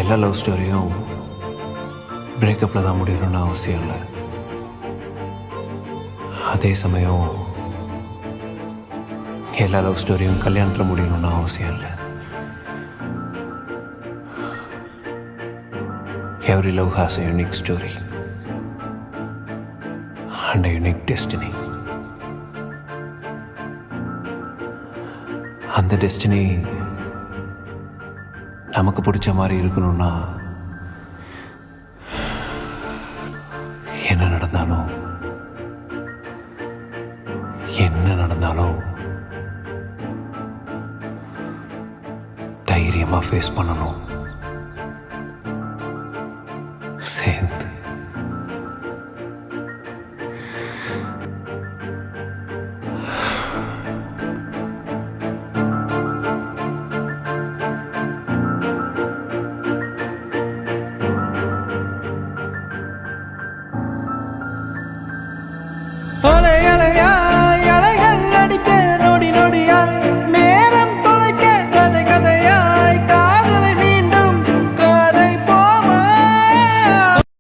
எல்லா லவ் ஸ்டோரியும் பிரேக்கப்பில் தான் முடியணும்னு அவசியம் இல்லை. அதே சமயம் எல்லா லவ் ஸ்டோரியும் கல்யாணத்தில் முடியணும்னு அவசியம் இல்லை. Every love has a unique story and a unique destiny. அந்த டெஸ்டினி நமக்கு பிடிச்ச மாதிரி இருக்கணும்னா என்ன நடந்தாலும் தைரியமா ஃபேஸ் பண்ணணும் சேர்ந்து. Ole